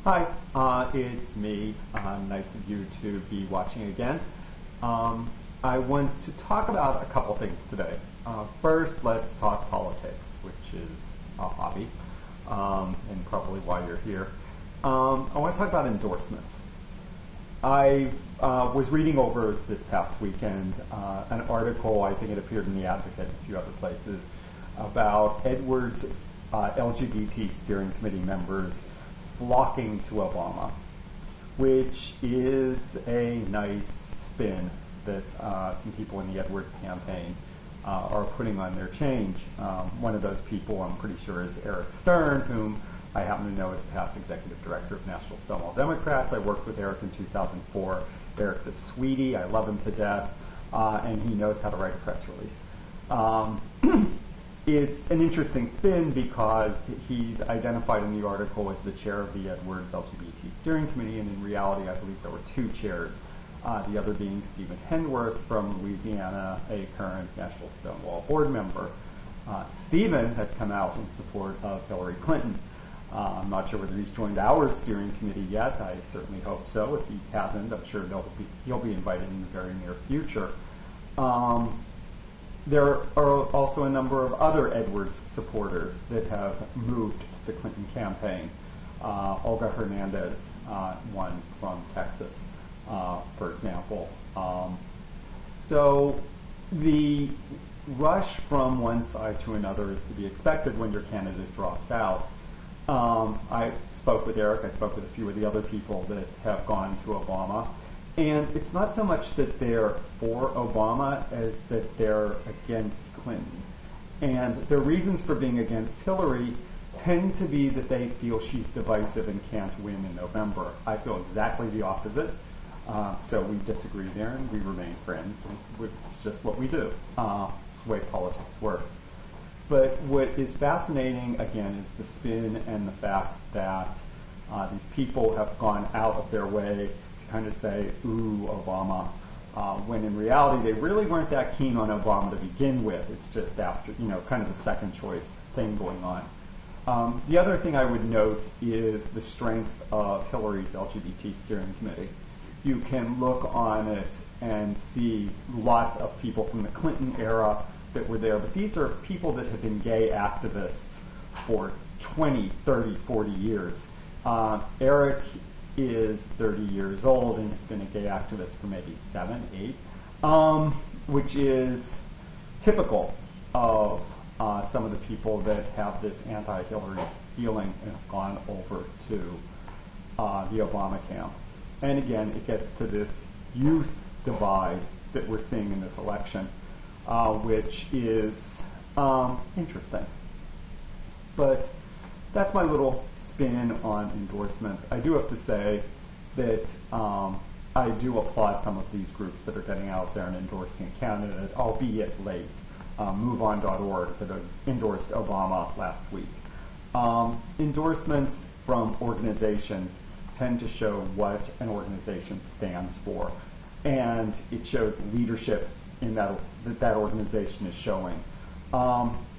Hi, it's me. Nice of you to be watching again. I want to talk about a couple things today. First, let's talk politics, which is a hobby, and probably why you're here. I want to talk about endorsements. I was reading over this past weekend an article, I think it appeared in The Advocate and a few other places, about Edwards' LGBT steering committee members flocking to Obama, which is a nice spin that some people in the Edwards campaign are putting on their change. One of those people, I'm pretty sure, is Eric Stern, whom I happen to know as past executive director of National Stonewall Democrats. I worked with Eric in 2004. Eric's a sweetie. I love him to death, and he knows how to write a press release. It's an interesting spin because he's identified in the article as the chair of the Edwards LGBT Steering Committee, and in reality, I believe there were two chairs, the other being Stephen Henworth from Louisiana, a current National Stonewall board member. Stephen has come out in support of Hillary Clinton. I'm not sure whether he's joined our steering committee yet. I certainly hope so. If he hasn't, I'm sure he'll be invited in the very near future. There are also a number of other Edwards supporters that have moved the Clinton campaign. Olga Hernandez, one from Texas, for example. So the rush from one side to another is to be expected when your candidate drops out. I spoke with Eric, I spoke with a few of the other people that have gone to Obama. And it's not so much that they're for Obama as that they're against Clinton. And their reasons for being against Hillary tend to be that they feel she's divisive and can't win in November. I feel exactly the opposite. So we disagree there and we remain friends. It's just what we do. It's the way politics works. But what is fascinating, again, is the spin and the fact that these people have gone out of their way kind of say, ooh, Obama, when in reality they really weren't that keen on Obama to begin with. It's just after, kind of the second choice thing going on. The other thing I would note is the strength of Hillary's LGBT steering committee. You can look on it and see lots of people from the Clinton era that were there, but these are people that have been gay activists for 20, 30, 40 years. Eric is 30 years old and has been a gay activist for maybe 7, 8, which is typical of some of the people that have this anti-Hillary feeling and have gone over to the Obama camp. And again, it gets to this youth divide that we're seeing in this election, which is interesting. But that's my little spin on endorsements. I do have to say that I do applaud some of these groups that are getting out there and endorsing a candidate, albeit late. MoveOn.org that endorsed Obama last week. Endorsements from organizations tend to show what an organization stands for, and it shows leadership in that organization is showing.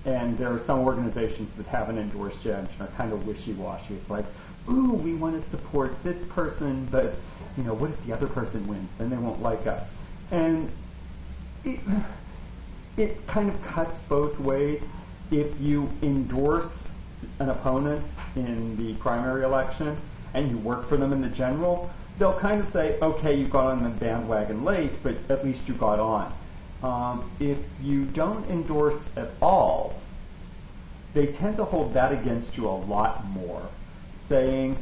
And there are some organizations that haven't endorsed yet and are kind of wishy-washy. It's like, ooh, we want to support this person, but what if the other person wins? Then they won't like us. And it kind of cuts both ways. If you endorse an opponent in the primary election and you work for them in the general, they'll kind of say, okay, you got on the bandwagon late, but at least you got on. If you don't endorse at all, they tend to hold that against you a lot more, saying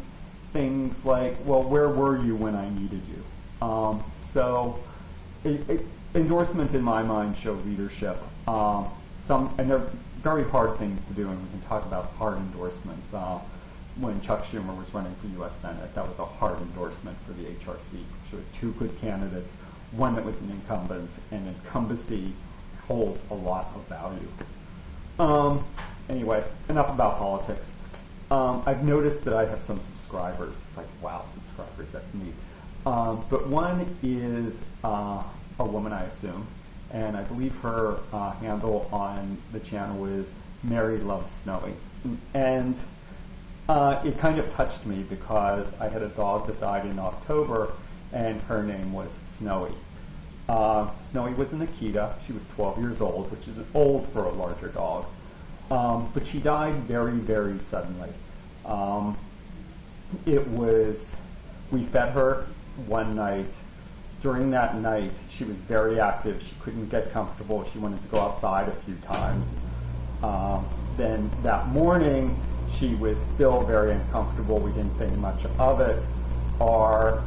things like, well, where were you when I needed you? Endorsements, in my mind, show leadership. And they're very hard things to do, and we can talk about hard endorsements. When Chuck Schumer was running for U.S. Senate, that was a hard endorsement for the HRC. There were two good candidates, one that was an incumbent, and incumbency holds a lot of value. Anyway, enough about politics. I've noticed that I have some subscribers. It's like, wow, subscribers, that's neat. But one is a woman, I assume, and I believe her handle on the channel is Mary Loves Snowy. And It kind of touched me because I had a dog that died in October, and her name was Snowy. Snowy was an Akita. She was 12 years old, which is old for a larger dog. But she died very, very suddenly. We fed her one night. During that night, she was very active. She couldn't get comfortable. She wanted to go outside a few times. Then that morning, she was still very uncomfortable. We didn't think much of it. Our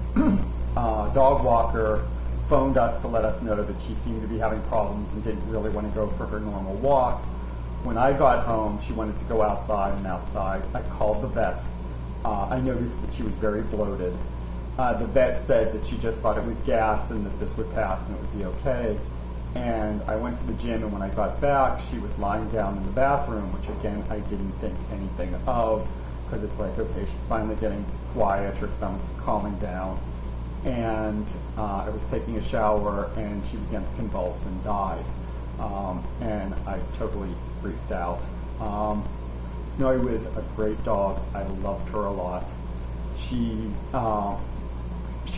dog walker phoned us to let us know that she seemed to be having problems and didn't really want to go for her normal walk. When I got home, she wanted to go outside and outside. I called the vet. I noticed that she was very bloated. The vet said that she just thought it was gas and that this would pass and it would be okay. And I went to the gym, and when I got back, she was lying down in the bathroom, which again, I didn't think anything of, because it's like, okay, she's finally getting quiet, her stomach's calming down. And I was taking a shower, and she began to convulse and died. And I totally freaked out. Snowy was a great dog. I loved her a lot. She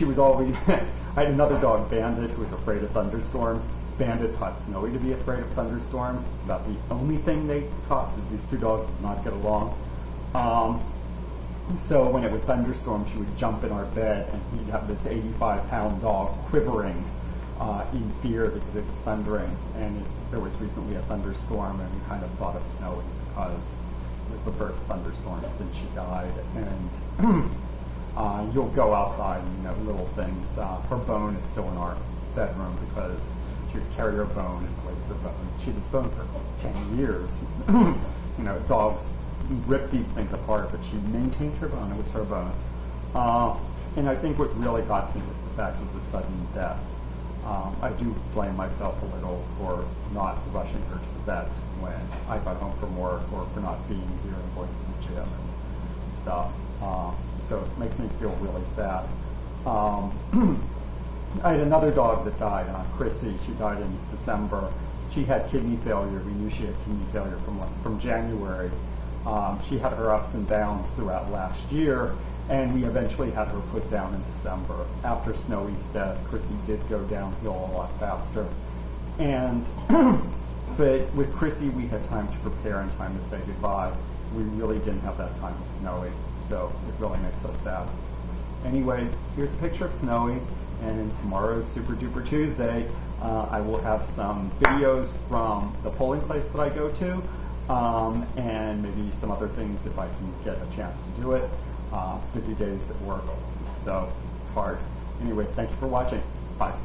was always, I had another dog, Bandit, who was afraid of thunderstorms. Bandit taught Snowy to be afraid of thunderstorms. It's about the only thing they taught. These two dogs did not get along. So when it would thunderstorm, she would jump in our bed, and we'd have this 85-pound dog quivering in fear because it was thundering. And there was recently a thunderstorm, and we kind of thought of Snowy because it was the first thunderstorm since she died. And you'll go outside and little things. Her bone is still in our bedroom because she would carry her bone and play with her bone. She had this bone for 10 years. Dogs rip these things apart, but she maintained her bone. It was her bone. And I think what really got to me was the fact of the sudden death. I do blame myself a little for not rushing her to the vet when I got home from work, or for not being here and going to the gym and stuff. So it makes me feel really sad. I had another dog that died, Chrissy. She died in December. She had kidney failure. We knew she had kidney failure from January. She had her ups and downs throughout last year, and we eventually had her put down in December. After Snowy's death, Chrissy did go downhill a lot faster. And but with Chrissy, we had time to prepare and time to say goodbye. We really didn't have that time with Snowy, so it really makes us sad. Anyway, here's a picture of Snowy, and tomorrow's Super Duper Tuesday. I will have some videos from the polling place that I go to, and maybe some other things if I can get a chance to do it. Busy days at work, so it's hard. Anyway, thank you for watching. Bye.